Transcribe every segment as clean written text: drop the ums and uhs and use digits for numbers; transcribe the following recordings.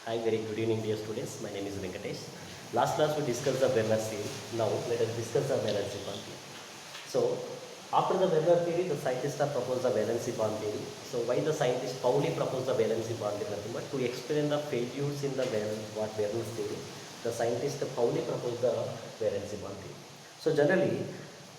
Hi, very good evening dear students. My name is Venkatesh. Last class we discussed the Werner theory. Now let us discuss the valency bond theory. So after the Werner theory, the scientists have proposed the valency bond theory. So why the scientists Pauli proposed the valency bond theory? Nothing but to explain the failures in the Werner's theory. The scientist Pauli proposed the valency bond theory. So generally,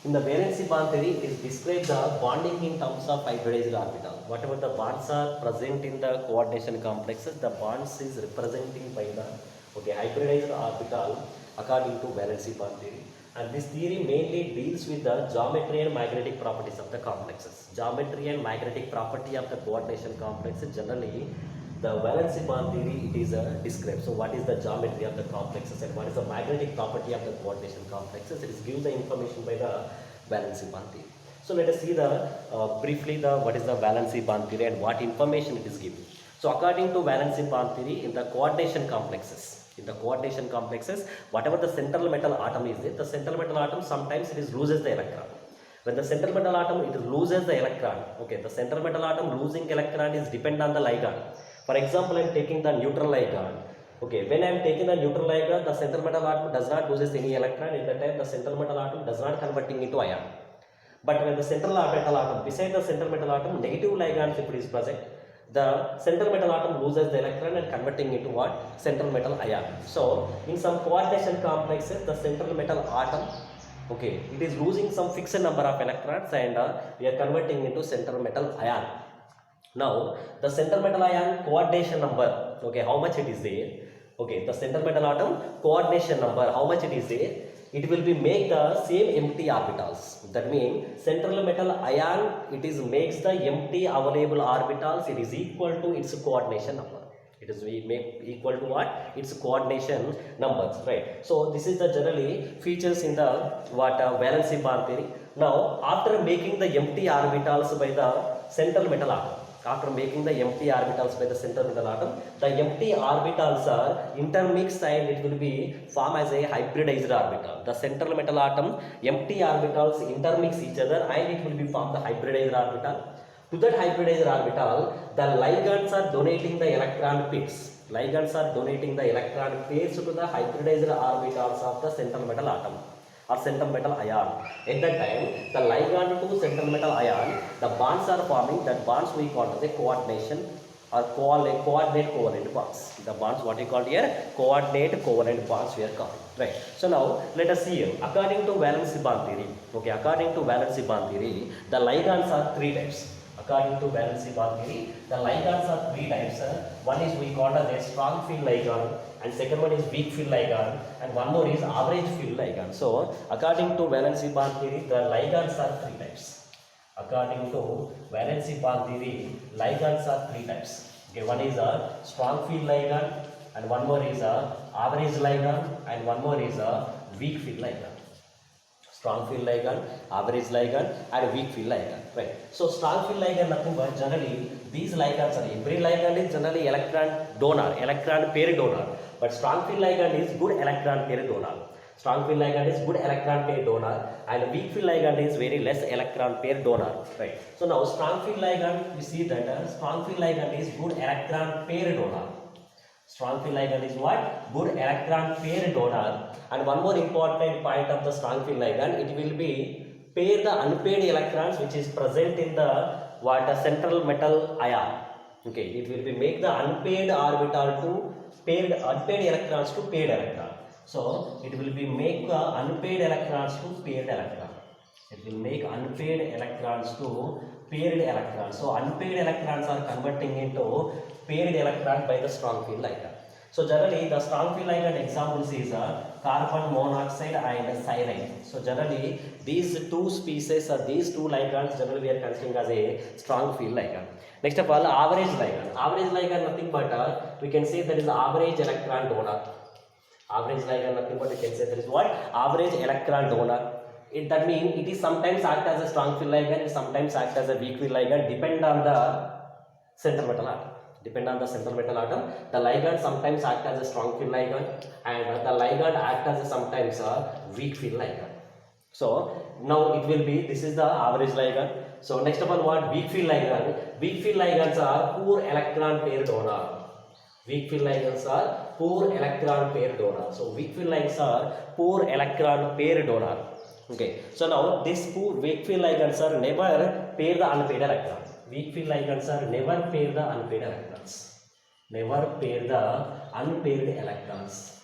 in the valency bond theory, it is described the bonding in terms of hybridized orbital. Whatever the bonds are present in the coordination complexes, the bonds is representing by the hybridized orbital according to valency bond theory. And this theory mainly deals with the geometry and magnetic properties of the complexes. Geometry and magnetic property of the coordination complexes generally. The valency bond theory, it is described. So what is the geometry of the complexes and what is the magnetic property of the coordination complexes? It is given the information by the valency bond theory. So let us see the briefly the what is the valency bond theory and what information it is giving. So according to valency bond theory, in the coordination complexes, whatever the central metal atom is there, the central metal atom sometimes it is loses the electron. When the central metal atom it loses the electron, the central metal atom losing electron is depend on the ligand. For example, I am taking the neutral ligand. When I am taking the neutral ligand, the central metal atom does not loses any electron. At that time, the central metal atom does not converting into ion. But when the central metal atom, beside the central metal atom, negative ligand if it is present, the central metal atom loses the electron and converting into what? Central metal ion. So, in some coordination complexes, the central metal atom, it is losing some fixed number of electrons and we are converting into central metal ion. Now, the central metal ion coordination number, how much it is there? The central metal atom coordination number, how much it is there? It will be make the same empty orbitals. That means central metal ion, it is makes the empty available orbitals, it is equal to its coordination number. It is equal to what? Its coordination numbers, right? So this is the generally features in the valency bond theory. Now, after making the empty orbitals by the central metal atom, the empty orbitals are intermixed and it will be form as a hybridized orbital. The central metal atom empty orbitals intermix each other and it will be form the hybridized orbital. To that hybridized orbital, the ligands are donating the electron pairs. Ligands are donating the electron pairs to the hybridized orbitals of the central metal atom or central metal ion. At that time, the ligand to central metal ion, the bonds are forming. That bonds we call as a coordination or coordinate covalent bonds. The bonds what we call here coordinate covalent bonds we are calling. Right. So now let us see here. According to valency bond theory, according to valency bond theory, the ligands are three types. According to valency bond theory, the ligands are three types. One is we call as a strong field ligand, and second one is weak field ligand, and one more is average field ligand. So, according to valency bond theory, the ligands are three types. According to valency bond theory, ligands are three types. One is a strong field ligand, and one more is a average ligand, and one more is a weak field ligand. Strong field ligand, average ligand and weak field ligand, right? So strong field ligand nothing but generally these ligands are, every ligand is generally electron pair donor, but strong field ligand is good electron pair donor. Strong field ligand is good electron pair donor and weak field ligand is very less electron pair donor, right? So now strong field ligand, we see that strong field ligand is good electron pair donor. Strong field ligand is what? Good electron pair donor. And one more important point of the strong field ligand, it will be pair the unpaired electrons which is present in the central metal ion. It will be make the unpaired orbital to paired unpaired electrons to paired electron. So it will be make the unpaired electrons to paired electron. It will make unpaired electrons to paired electrons. So unpaired electrons are converting into paired electron by the strong field ligand. So generally the strong field ligand examples is carbon monoxide and cyanide. So generally these two species or these two ligands generally we are considering as a strong field ligand. Next of all, average ligand. Average ligand nothing but we can say that is average electron donor. Average ligand nothing but we can say that is what? Average electron donor. That means it is sometimes act as a strong field ligand, it sometimes act as a weak field ligand, depend on the central metal atom. The ligand sometimes act as a strong field ligand and the ligand act as sometimes a weak field ligand. So now it will be, this is the average ligand. So next of all what? Weak field ligand. Weak field ligands are poor electron pair donor. Weak field ligands are poor electron pair donor. So weak field ligands are poor electron pair donor. Okay, so now this poor weak field ligands are never pair the unpaired electron. Weak field ligands are never pair the unpaired electrons. Never pair the unpaired electrons.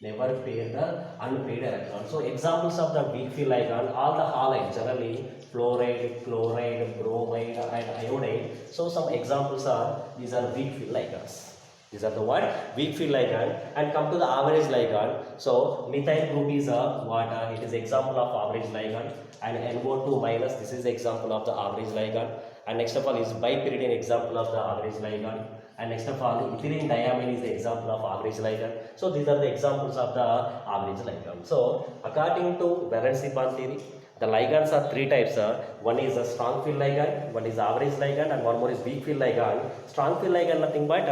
Never pair the unpaired electrons. So examples of the weak field ligand, all the halides generally fluoride, chloride, bromide and iodide. So some examples are, these are weak field ligands. These are the what? Weak field ligand. And come to the average ligand. So methyl group is a water. It is example of average ligand. And NO2 minus, this is example of the average ligand. And next of all is bipyridine, example of the average ligand. And next of all, ethylene diamine is the example of average ligand. So these are the examples of the average ligand. So according to valency bond theory, the ligands are three types. One is a strong field ligand, one is average ligand, and one more is weak field ligand. Strong field ligand nothing but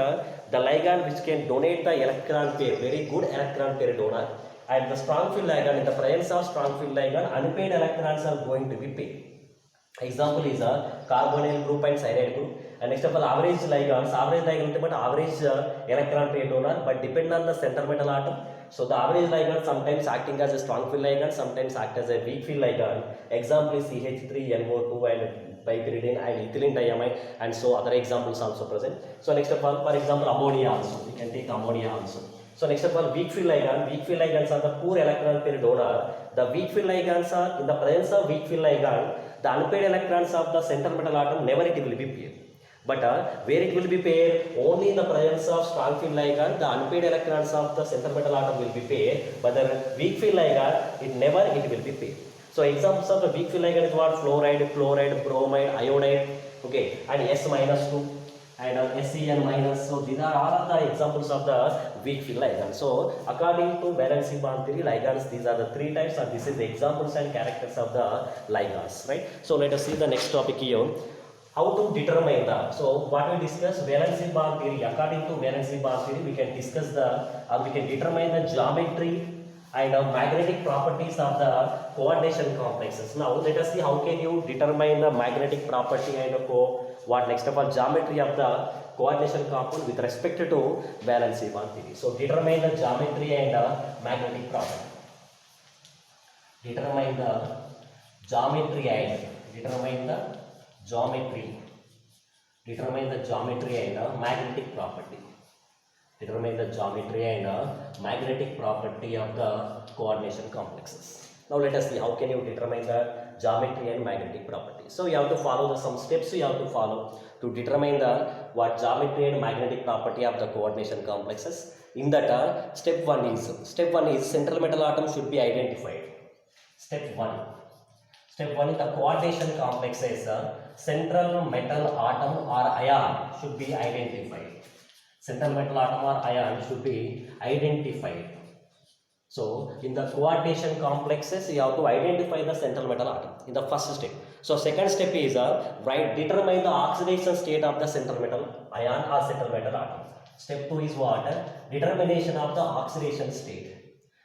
the ligand which can donate the electron pair, very good electron pair donor. And the strong field ligand, in the presence of strong field ligand, unpaired electrons are going to be paired. Example is a carbonyl group and cyanide group. And next of all, average ligands, average ligand but average electron pair donor, but depend on the center metal atom. So the average ligand sometimes acting as a strong field ligand, sometimes act as a weak field ligand. Example is CH3NO2 and bipyridine and ethylene diamine, and so other examples also present. So next of all, for example, ammonia also. We can take ammonia also. So next of all, weak field ligand. Weak field ligands are the poor electron pair donor. The weak field ligands are, in the presence of weak field ligand, the unpaired electrons of the center metal atom never it will be paired. But where it will be paired, only in the presence of strong field ligand, the unpaired electrons of the center metal atom will be paired. But the weak field ligand, it never it will be paired. So examples of the weak field ligand is what? Fluoride, chloride, bromide, iodide, okay, and S minus 2 and SEN minus. So these are all of the examples of the weak field ligand. So according to valency bond theory, ligands, these are the three types, and this is the examples and characters of the ligands, right? So let us see the next topic here. How to determine the, so what we discuss valency bond theory. According to valency bond theory, we can discuss the, we can determine the geometry and magnetic properties of the coordination complexes. Now let us see how can you determine the magnetic property and what next of all geometry of the coordination compound with respect to valency bond theory. So determine the geometry and magnetic property. Determine the geometry and determine the geometry and magnetic property. Determine the geometry and magnetic property of the coordination complexes. Now let us see how can you determine the geometry and magnetic property. So you have to follow some steps you have to follow to determine the what geometry and magnetic property of the coordination complexes. In that step one is central metal atom should be identified. Step one in the coordination complexes, central metal atom or ion should be identified. Central metal atom or ion should be identified. So in the coordination complexes, you have to identify the central metal atom in the first step. So second step is determine the oxidation state of the central metal ion or central metal atom. Step 2 is what? Determination of the oxidation state.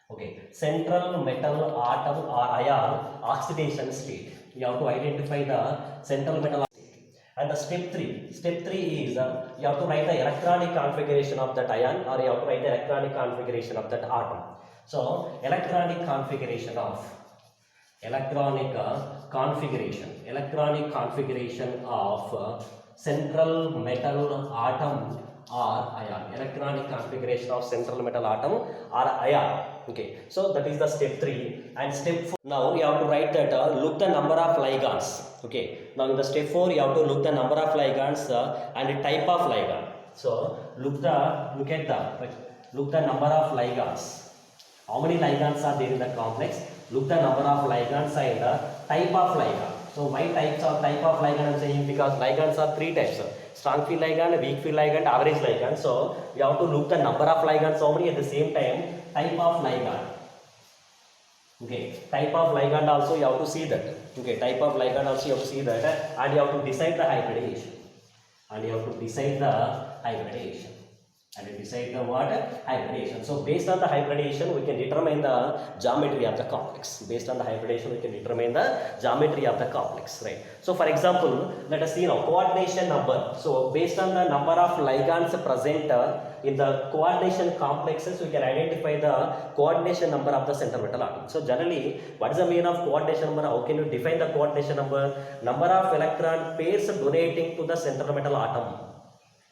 Okay, central metal atom or ion oxidation state. You have to identify the central metal state. And the step 3 is you have to write the electronic configuration of that ion, or you have to write the electronic configuration of that atom. So electronic configuration of central metal atom or ion. Electronic configuration of central metal atom or ion. Okay, so that is the step 3. And step 4, now you have to write that look the number of ligands. Okay, now in the step 4 you have to look the number of ligands and the type of ligand. So look the number of ligands. How many ligands are there in the complex? Look the number of ligands and type of ligand. So why type of ligand I am saying? Because ligands are three types. Strong field ligand, weak field ligand, average ligand. So you have to look the number of ligands, how many, at the same time type of ligand. Okay, type of ligand also you have to see that. Okay, type of ligand also you have to see that, and you have to decide the hybridization. And decide the what? Hybridization. So based on the hybridization, we can determine the geometry of the complex. Based on the hybridization, we can determine the geometry of the complex, right? So for example, let us see now coordination number. So based on the number of ligands present in the coordination complexes, we can identify the coordination number of the center metal atom. So generally, what is the meaning of coordination number? How can you define the coordination number? Number of electron pairs donating to the center metal atom.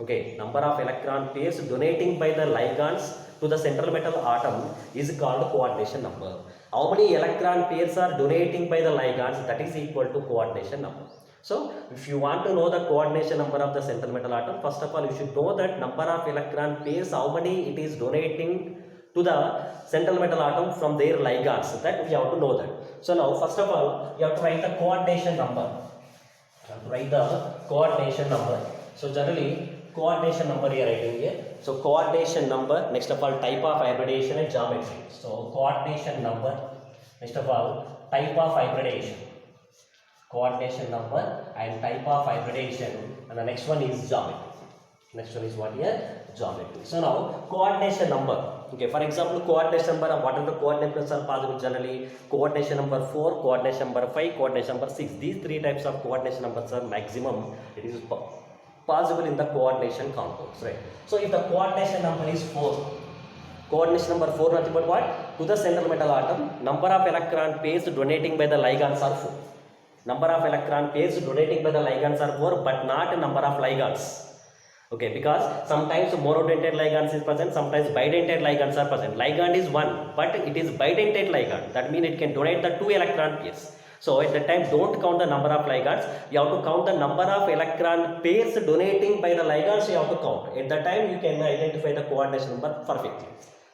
Okay, number of electron pairs donating by the ligands to the central metal atom is called coordination number. How many electron pairs are donating by the ligands, that is equal to coordination number. So if you want to know the coordination number of the central metal atom, first of all you should know that number of electron pairs, how many it is donating to the central metal atom from their ligands, that we have to know that. So now first of all you have to write the coordination number. You have to write the coordination number. So generally coordination number we are writing here. So coordination number, next of all type of hybridization and geometry. So coordination number, next of all type of hybridization. Coordination number and type of hybridization, and the next one is geometry. Next one is what here? Geometry. So now coordination number. Okay, for example, coordination number, what are the coordinates are possible generally? Coordination number 4, coordination number 5, coordination number 6. These three types of coordination numbers are maximum. It is possible in the coordination compounds, right? So if the coordination number is 4, coordination number 4 nothing but what? To the central metal atom, number of electron pairs donating by the ligands are 4. Number of electron pairs donating by the ligands are 4, but not number of ligands. Okay, because sometimes monodentate ligands is present, sometimes bidentate ligands are present. Ligand is 1, but it is bidentate ligand. That means it can donate the 2 electron pairs. So at that time, don't count the number of ligands. You have to count the number of electron pairs donating by the ligands. You have to count. At that time, you can identify the coordination number perfectly.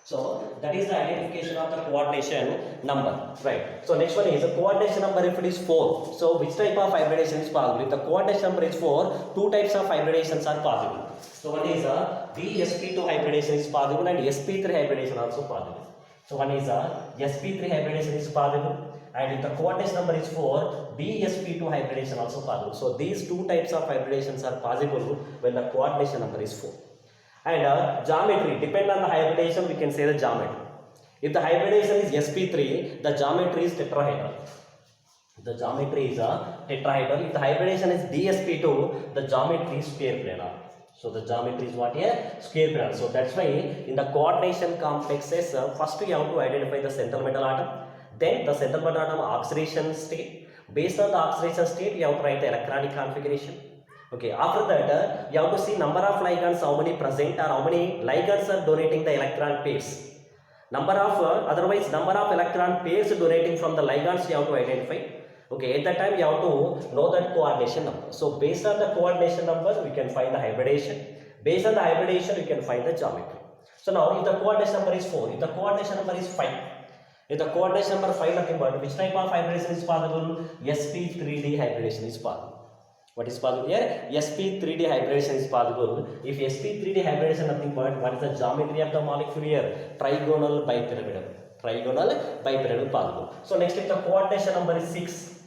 So that is the identification of the coordination number, right? So next one is the coordination number if it is 4. So which type of hybridization is possible? If the coordination number is 4, two types of hybridizations are possible. So one is a VSP2 hybridization is possible and SP3 hybridization also possible. So one is a SP3 hybridization is possible. And if the coordination number is 4, BSP2 hybridization also possible. So these two types of hybridizations are possible when the coordination number is 4. And geometry, depend on the hybridization, we can say the geometry. If the hybridization is SP3, the geometry is tetrahedral. The geometry is a tetrahedral. If the hybridization is DSP2, the geometry is square planar. So the geometry is what here? Square planar. So that's why in the coordination complexes, first you have to identify the central metal atom. Then the central metal atom oxidation state. Based on the oxidation state, you have to write the electronic configuration. Okay, after that, you have to see number of ligands, how many present or how many ligands are donating the electron pairs. Number of, otherwise number of electron pairs donating from the ligands you have to identify. Okay, at that time you have to know that coordination number. So based on the coordination number, we can find the hybridization. Based on the hybridization, we can find the geometry. So now if the coordination number is 4, if the coordination number is 5, if the coordination number 5 nothing but which type of hybridization is possible? SP3D hybridization is possible. What is possible here? SP3D hybridization is possible. If SP3D hybridization nothing but what is the geometry of the molecule here? Trigonal bipyramidal. Trigonal bipyramidal possible. So next if the coordination number is 6.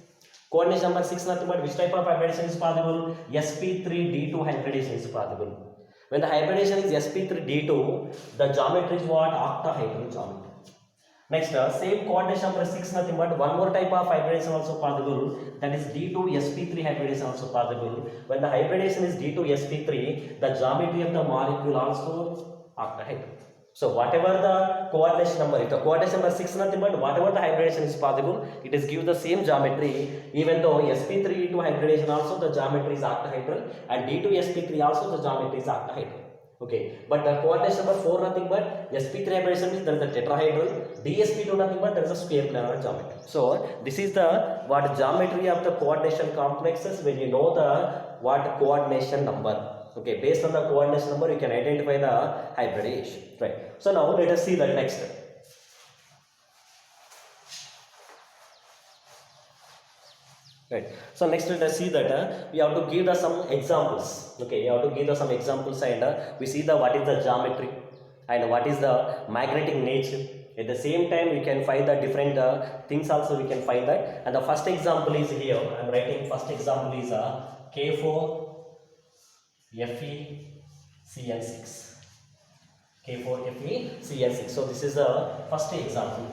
Coordination number 6 nothing but which type of hybridization is possible? SP3D2 hybridization is possible. When the hybridization is SP3D2, the geometry is what? Octahedral geometry. Next, same coordination number 6 nothing but one more type of hybridization also possible, that is D2sp3 hybridization also possible. When the hybridization is D2sp3, the geometry of the molecule also octahedral. So whatever the coordination number, if the coordination number 6 nothing but whatever the hybridization is possible, it is give the same geometry. Even though sp3 D2 hybridization also the geometry is octahedral, and D2sp3 also the geometry is octahedral. Okay, but the coordination number 4 nothing but sp3 hybridization means there is a tetrahedral, dsp2 nothing but there is a square planar geometry. So this is the what geometry of the coordination complexes when you know the what coordination number. Okay, based on the coordination number you can identify the hybridization, right? So now let us see the next. Right. So next let us see that we have to give the some examples. Okay, you have to give the some examples and we see the what is the geometry and what is the magnetic nature. At the same time, we can find the different things also we can find that. And the first example is here. I am writing first example is K4 Fe Cn6. K4FeCN6. So this is the first example,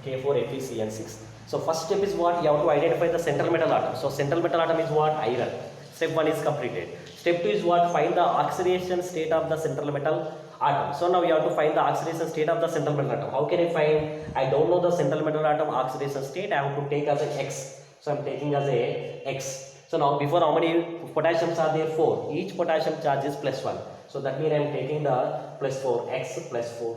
K4FeCN6. So first step is what? You have to identify the central metal atom. So central metal atom is what? Iron. Step 1 is completed. Step 2 is what? Find the oxidation state of the central metal atom. So now you have to find the oxidation state of the central metal atom. How can I find? I don't know the central metal atom oxidation state. I have to take as a X. So I am taking as a X. So now before, how many potassiums are there? 4. Each potassium charge is +1. So that means I am taking the +4, X +4.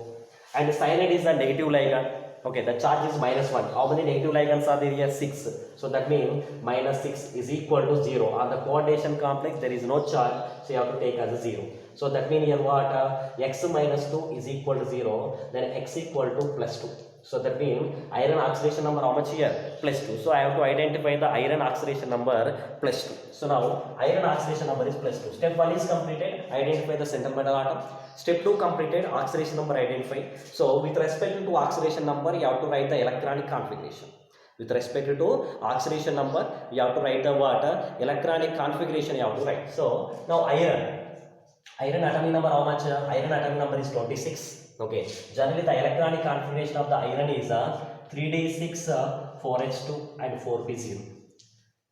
And the cyanide is the negative ligand. Okay, the charge is -1. How many negative ligands are there here? 6. So that means -6 is equal to 0. On the coordination complex, there is no charge. So you have to take as a 0. So that means here what? X -2 is equal to 0. Then X equal to +2. So that means iron oxidation number how much here? +2. So I have to identify the iron oxidation number +2. So now iron oxidation number is +2. Step 1 is completed. Identify the central metal atom. Step 2 completed. Oxidation number identify. So with respect to oxidation number, you have to write the electronic configuration. With respect to oxidation number, you have to write the what? Electronic configuration you have to write. So now iron atomic number how much? Iron atomic number is 26. Okay, generally the electronic configuration of the iron is 3d6 4h2 and 4p0.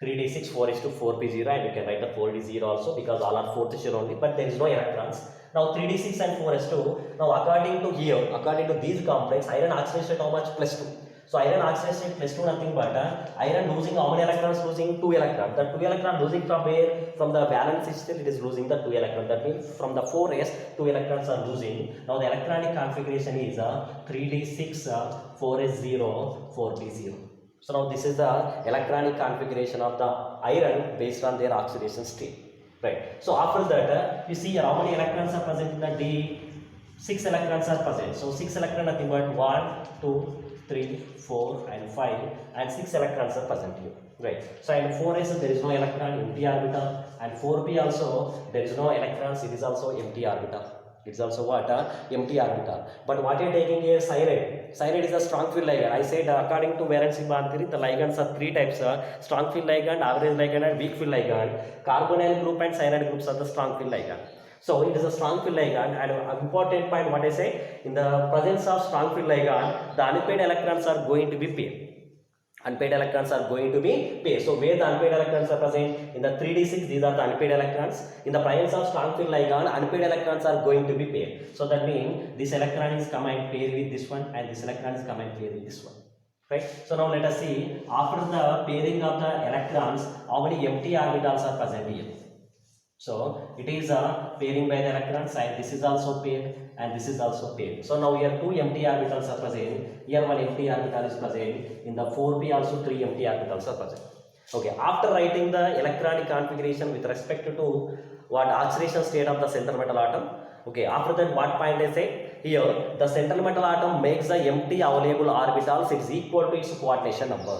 3d6 4h2 4p0, and you can write the 4d0 also because all are fourth shell only, but there is no electrons. Now 3d6 and 4h2. Now according to these complex, iron oxidation how much? +2. So iron oxidation +2 nothing but iron losing how many electrons? Losing 2 electrons. The 2 electron losing from where? From the valence system it is losing the 2 electrons. That means from the 4s 2 electrons are losing. Now the electronic configuration is 3d6 4s0 4p0. So now this is the electronic configuration of the iron based on their oxidation state. Right. So after that you see here how many electrons are present in the D? 6 electrons are present. So 6 electrons nothing but 1, 2, 3, 4 and 5, and 6 electrons are present here. Right. So and 4s there is no electron, empty orbital, and 4p also there is no electrons, it is also empty orbital. It is also what? Empty orbital. But what you are taking here? Cyanide. Cyanide is a strong field ligand. I said according to valency bond theory, the ligands are 3 types: strong field ligand, average ligand, and weak field ligand. Carbonyl group and cyanide groups are the strong field ligand. So it is a strong field ligand, and an important point what I say, in the presence of strong field ligand, the unpaired electrons are going to be paired. Unpaired electrons are going to be paired. So where the unpaired electrons are present? In the 3d6, these are the unpaired electrons. In the presence of strong field ligand, unpaired electrons are going to be paired. So that means this electron is come and pair with this one, and this electron is come and pair with this one. Right. So now let us see, after the pairing of the electrons, how many empty orbitals are present here. So it is a pairing by the electrons, and this is also paired, and this is also paired. So now here 2 empty orbitals are present. Here 1 empty orbital is present. In the 4p also 3 empty orbitals are present. Okay, after writing the electronic configuration with respect to what oxidation state of the central metal atom. Okay, after that what point I say? Here the central metal atom makes the empty available orbitals, it is equal to its coordination number.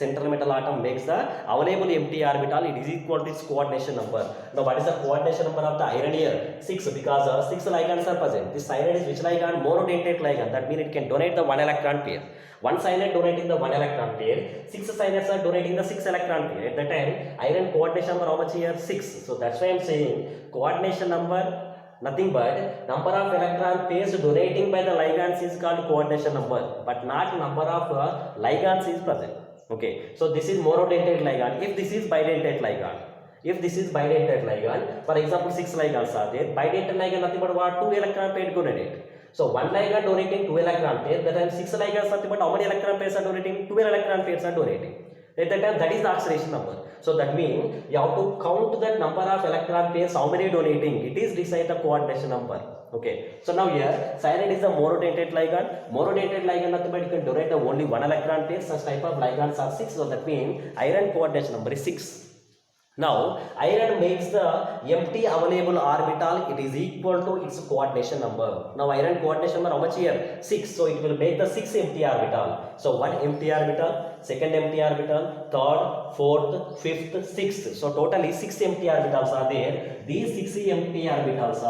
Central metal atom makes the available empty orbital, it is equal to its coordination number. Now what is the coordination number of the iron here? 6, because 6 ligands are present. This cyanide is which ligand? Monodentate ligand. That means it can donate the 1 electron pair. One cyanide donating the 1 electron pair, 6 cyanides are donating the 6 electron pair. At that time iron coordination number how much here? 6. So that's why I am saying coordination number nothing but number of electron pairs donating by the ligands is called coordination number, but not number of ligands is present. Okay, so this is monodentate ligand. If this is bidentate ligand, for example 6 ligands are there, bidentate ligand nothing but what? 2 electron pair donate. So one ligand donating 2 electron pair, that time 6 ligands nothing but how many electron pairs are donating? 12 electron pairs are donating. At that time that is the oxidation number. So that means you have to count that number of electron pairs, how many donating. It is decide the coordination number. Okay, so now here cyanide is the monodentate ligand. Monodentate ligand nothing but you can donate only 1 electron pair. Such type of ligands are 6. So that means iron coordination number is 6. Now iron makes the empty available orbital, it is equal to its coordination number. Now iron coordination number how much here? 6. So it will make the 6 empty orbital. So 1 empty orbital, 2nd empty orbital, 3rd, 4th, 5th, 6th. So totally 6 empty orbitals are there. These 6 empty orbitals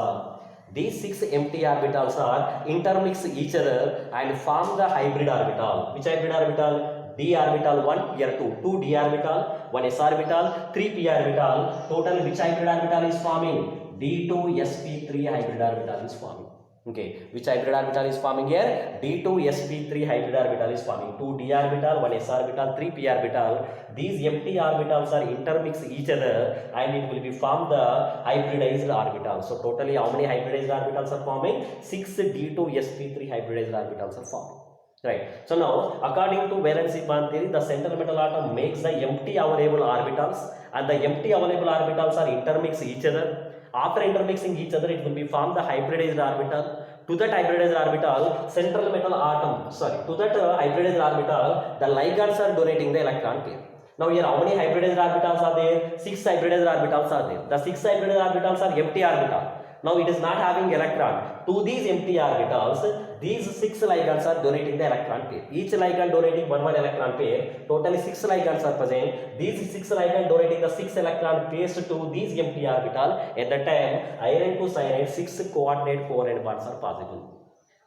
are intermix each other and form the hybrid orbital. Which hybrid orbital? D orbital 1, here 2 D orbital, 1 S orbital, 3 P orbital. Total which hybrid orbital is forming? D2 sp3 hybrid orbital is forming. Okay, which hybrid orbital is forming here? D2sp3 hybrid orbital is forming. 2 d orbital, 1 s orbital, 3 p orbital. These empty orbitals are intermix each other and it will be form the hybridized orbital. So totally how many hybridized orbitals are forming? 6 d2sp3 hybridized orbitals are forming. Right. So now, according to valency bond theory, the central metal atom makes the empty available orbitals, and the empty available orbitals are intermix each other. After intermixing each other, it will be form the hybridized orbital. To that hybridized orbital, central metal atom, to that hybridized orbital, the ligands are donating the electron pair. Now here, how many hybridized orbitals are there? 6 hybridized orbitals are there. The 6 hybridized orbitals are empty orbital. Now it is not having electron. To these empty orbitals, these 6 ligands are donating the electron pair. Each ligand donating one electron pair. Totally 6 ligands are present. These 6 ligands donating the 6 electron pairs to these empty orbital. At that time, iron to cyanide 6 coordinate covalent bonds are possible.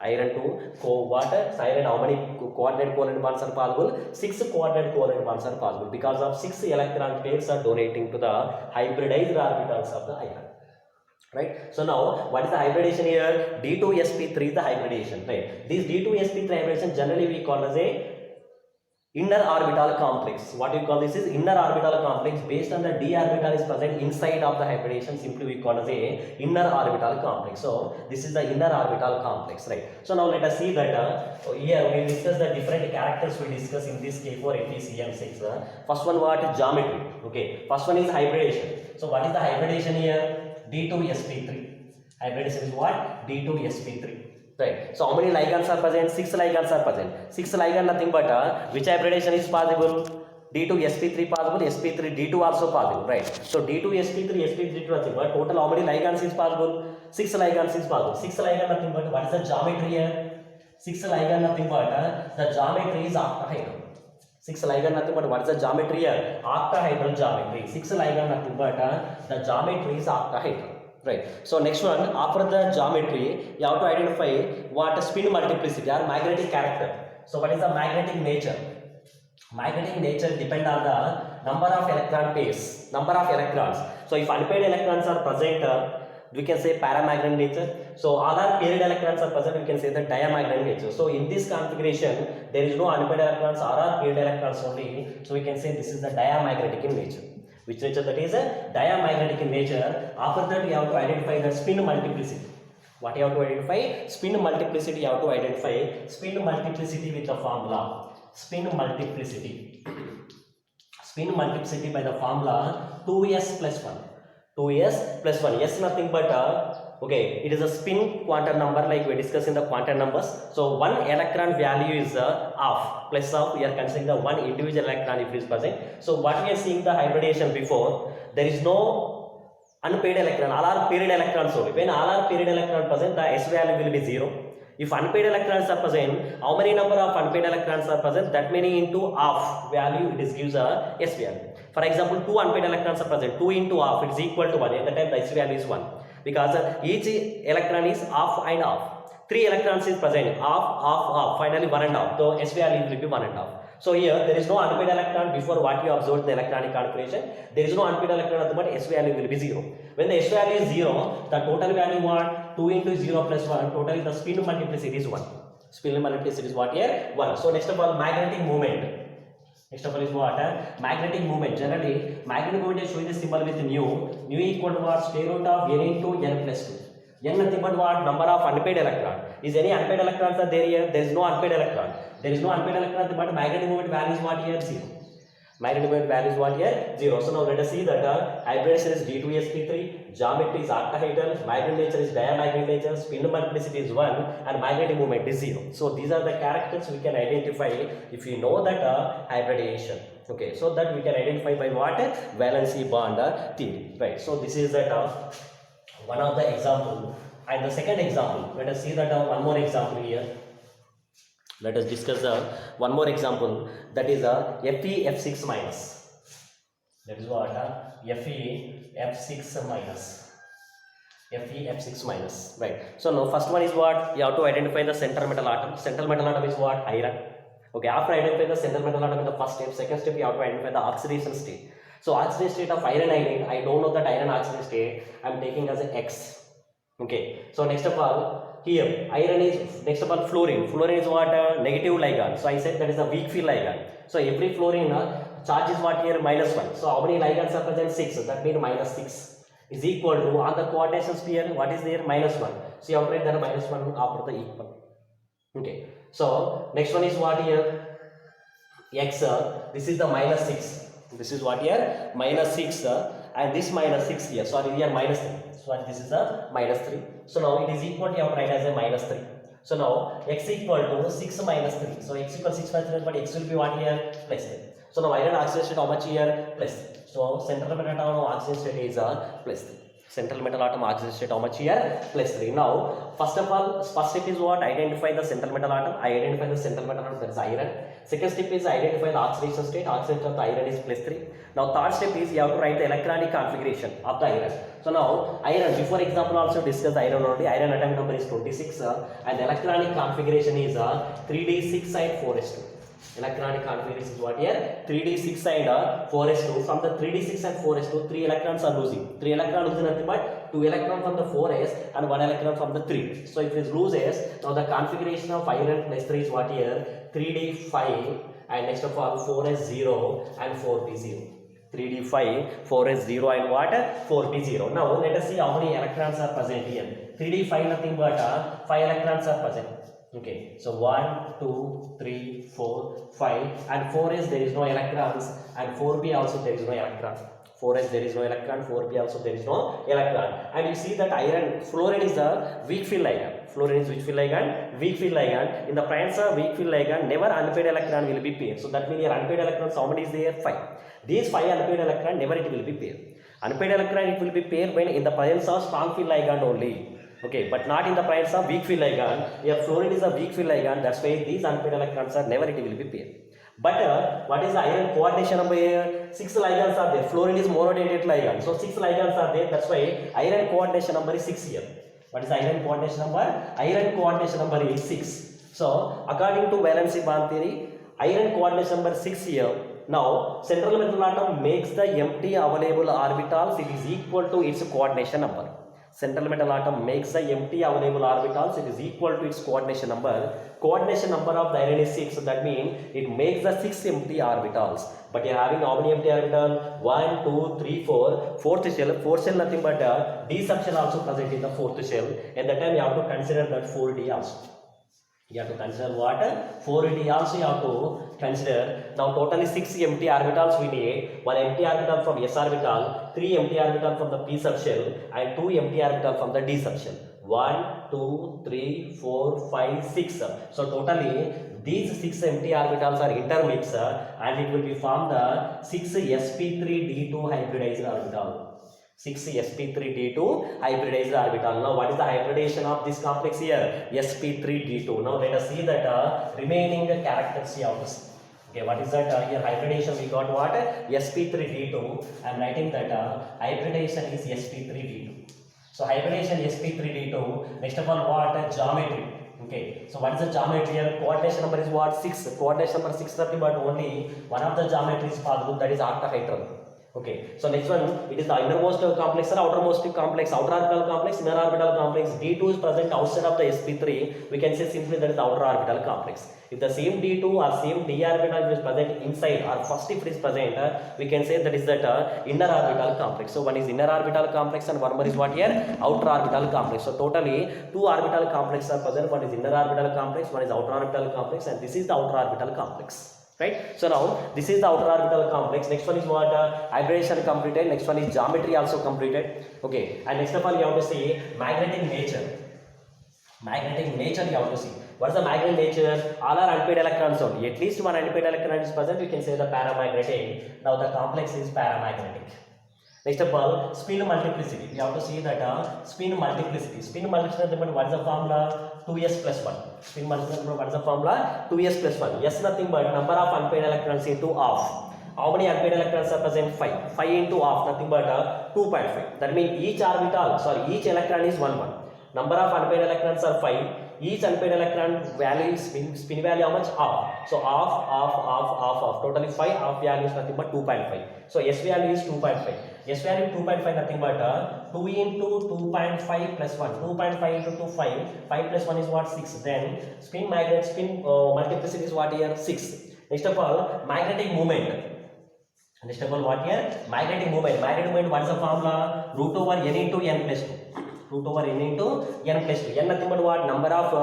Iron to water, cyanide, how many coordinate covalent bonds are possible? 6 coordinate covalent bonds are possible because of 6 electron pairs are donating to the hybridized orbitals of the iron. Right. So now, what is the hybridization here? D2sp3 is the hybridization. Right. This D2sp3 hybridization generally we call as a inner orbital complex. What we call this is inner orbital complex. Based on the d orbital is present inside of the hybridization, simply we call as a inner orbital complex. So this is the inner orbital complex. Right. So now let us see that here we discuss the different characters we discuss in this K4 FeCm6. First one, what? Geometry. Okay. First one is hybridization. So what is the hybridization here? D2sp3. Hybridization is what? D2sp3. Right. So how many ligands are present? 6 ligands are present. 6 ligand nothing but which hybridization is possible? D2sp3 possible, sp3 D2 also possible. Right. So D2sp3 sp3 D2 nothing but total how many ligands is possible? 6 ligands is possible. 6 ligand nothing but what is the geometry here? 6 ligand nothing but the geometry is octahedral. 6 ligand nothing but what is the geometry here? Octahedral geometry. 6 ligand nothing but the geometry is octahedral. Right. So next one, after the geometry, you have to identify what spin multiplicity or magnetic character. So what is the magnetic nature? Magnetic nature depend on the number of electron pairs, number of electrons. So if unpaired electrons are present, we can say paramagnetic nature. So all are paired electrons are present, we can say the diamagnetic nature. So in this configuration, there is no unpaired electrons, all are paired electrons only. So we can say this is the diamagnetic in nature. Which nature that is? A diamagnetic in nature. After that, you have to identify the spin multiplicity. What you have to identify? Spin multiplicity. You have to identify spin multiplicity with the formula. Spin multiplicity. Spin multiplicity by the formula 2s plus 1. 2s plus 1. S nothing but okay, it is a spin quantum number like we discussed in the quantum numbers. So one electron value is half plus of, we are considering the one individual electron if it is present. So what we are seeing the hybridization before, there is no unpaired electron, all are paired electrons only. When all are paired electrons present, the S value will be 0. If unpaired electrons are present, how many number of unpaired electrons are present? That many into half value it is gives a S value. For example, 2 unpaired electrons are present, 2 into half it is equal to 1. At the time the S value is 1. Because each electron is half and half. 3 electrons is present, half, finally 1 and half. So S value will be 1 and half. So here there is no unpaired electron before what you observed the electronic configuration. There is no unpaired electron, but S value will be 0. When the S value is 0, the total value what? 2 into 0 plus 1, totally the spin multiplicity is 1. Spin multiplicity is what here? 1. So next of all, magnetic moment. Next of all is what? Magnetic moment. Generally, magnetic moment is showing the symbol with nu. Nu equal to what? Square root of n into n plus 2. N nothing but what? Number of unpaired electron. Is any unpaired electrons are there here? There is no unpaired electron. There is no unpaired electron, but magnetic moment value is what here? 0. Magnetic moment value is what here? 0. So now let us see that hybridization is D2sp3, geometry is octahedral, magnetic nature is diamagnetic nature, spin multiplicity is 1, and magnetic moment is 0. So these are the characters we can identify if we know that hybridization. Okay, so that we can identify by what? Valency bond theory. Right. So this is that one of the example. And the second example, let us see that one more example here. Let us discuss one more example, that is FeF6 minus. That is what? FeF6 minus. FeF6 minus. Right. So now first one is what? You have to identify the central metal atom. Central metal atom is what? Iron. Okay. After identifying the central metal atom in the first step, second step you have to identify the oxidation state. So oxidation state of iron I need. I don't know that iron oxidation state. I am taking as an X. Okay. So next of all, here iron is next of all fluorine. Fluorine is what? Negative ligand. So I said that is a weak field ligand. So every fluorine charge is what here? -1. So how many ligands are present? 6. That means -6 is equal to on the coordination sphere. What is there? -1. So you have to write that -1 after the equal. Okay. So next one is what here? X. This is the -6. This is what here? -6. And this -6 here. Sorry, here -3. So this is a -3. So now it is equal to, you have to write as a -3. So now x equal to 6 minus 3. So x equals 6 minus 3, but x will be what here? +3. So now iron oxidation state how much here? +3. So central metal atom oxidation state is +3. Central metal atom oxidation state how much here? +3. Now first of all, first step is what? Identify the central metal atom. I identify the central metal atom, that is iron. Second step is identify the oxidation state. Oxidation of the iron is +3. Now third step is you have to write the electronic configuration of the iron. So now iron, before example also discussed iron only. Iron atomic number is 26 and the electronic configuration is 3d6 and 4s2. Electronic configuration is what here? 3d6 and 4s2. From the 3d6 and 4s2, 3 electrons are losing. 3 electrons losing nothing but 2 electrons from the 4s and 1 electron from the 3. So if it loses, now the configuration of iron +3 is what here? 3d5 and next of all 4s0 and 4p0. 3d5, 4s0 and what? 4p0. Now let us see how many electrons are present here. 3d5 nothing but 5 electrons are present. Okay, so 1, 2, 3, 4, 5 and 4s there is no electrons and 4p also there is no electron. 4s there is no electron, 4p also there is no electron. And you see that iron, fluorine is a weak field ligand. Fluorine is which field ligand? Weak field ligand. In the presence of weak field ligand, never unpaired electron will be paired. So that means your unpaired electrons, how many is there? 5. These 5 unpaired electron, never it will be paired. Unpaired electron it will be paired when in the presence of strong field ligand only. Okay, but not in the presence of weak field ligand. Here fluorine is a weak field ligand. That's why these unpaired electrons are never it will be paired. But what is the iron coordination number here? 6 ligands are there. Fluorine is monodentate ligand. So 6 ligands are there. That's why iron coordination number is 6 here. What is the iron coordination number? Iron coordination number is 6. So according to valency bond theory, iron coordination number 6 here. Now central metal atom makes the empty available orbitals. It is equal to its coordination number. Central metal atom makes the empty available orbitals. It is equal to its coordination number. Coordination number of the iron is 6. So that means it makes the 6 empty orbitals. But you are having how many empty orbitals? 1, 2, 3, 4. Fourth shell. Fourth shell nothing but d subshell also present in the fourth shell. At that time you have to consider that 4d also. You have to consider what? 4d also you have to consider. Now totally 6 empty orbitals we need. 1 empty orbital from s orbital, 3 empty orbital from the p subshell and 2 empty orbital from the d subshell. 1, 2, 3, 4, 5, 6. So totally these 6 empty orbitals are intermixed and it will be formed the 6 sp3d2 hybridized orbital. 6 sp3d2 hybridized orbital. Now what is the hybridization of this complex here? sp3d2. Now let us see that remaining characters here. Okay, what is that? Here hybridization we got what? sp3d2. I am writing that hybridization is sp3d2. So hybridization sp3d2. Next of all what? Geometry. Okay, so what is the geometry here? Coordination number is what? 6. Coordination number 6 nothing but only one of the geometry is possible, that is octahedral. Okay, so next one, it is the innermost complex or outermost complex, outer orbital complex, inner orbital complex. D2 is present outside of the sp3. We can say simply that is the outer orbital complex. If the same D2 or same D orbital is present inside, or first if it is present, we can say that is that inner orbital complex. So one is inner orbital complex and one more is what here? Outer orbital complex. So totally 2 orbital complexes are present. One is inner orbital complex, one is outer orbital complex, and this is the outer orbital complex. Right. So now this is the outer orbital complex. Next one is what? Hybridization completed. Next one is geometry also completed. Okay. And next of all you have to see magnetic nature. Magnetic nature you have to see. What is the magnetic nature? All are unpaired electrons only. At least one unpaired electron is present. We can say the paramagnetic. Now the complex is paramagnetic. Next of all, spin multiplicity. You have to see that spin multiplicity. Spin multiplicity, what is the formula? 2s plus 1. Spin multiplicity, what is the formula? 2s plus 1. S nothing but number of unpaired electrons into half. How many unpaired electrons are present? 5. 5 into half, nothing but 2.5. That means each orbital, each electron is 1, 1. Number of unpaired electrons are 5. each unpaired electron value spin value how much? Half. So half. Totally 5. Half value is nothing but 2.5. So S value is 2.5. S value 2.5 nothing but 2 into 2.5 plus 1. 2.5 into 2 5. 5 plus 1 is what? 6. Then spin multiplicity is what here? 6. Next of all, magnetic moment. Next of all, what here? Magnetic moment. Magnetic moment, what is the formula? Root over n into n plus 2. Root over n into n plus 2. N nothing but what? Number of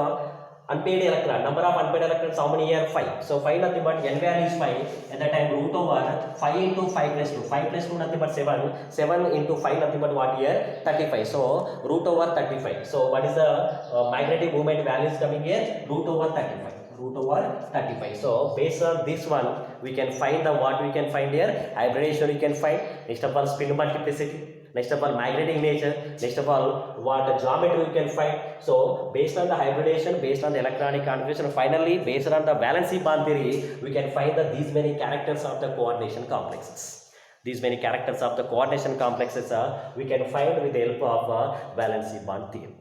unpaired electron. Number of unpaired electrons, how many here? 5. So 5 nothing but n value is 5. At that time, root over 5 into 5 plus 2. 5 plus 2 nothing but 7. 7 into 5 nothing but what here? 35. So root over 35. So what is the magnetic moment value is coming here? Root over 35. Root over 35. So based on this one, we can find the what we can find here. Hybridization we can find. Next of all, spin multiplicity. Next of all, magnetic nature. Next of all, what geometry we can find. So based on the hybridization, based on the electronic configuration, finally based on the valency bond theory, we can find these many characters of the coordination complexes. These many characters of the coordination complexes we can find with the help of valency bond theory.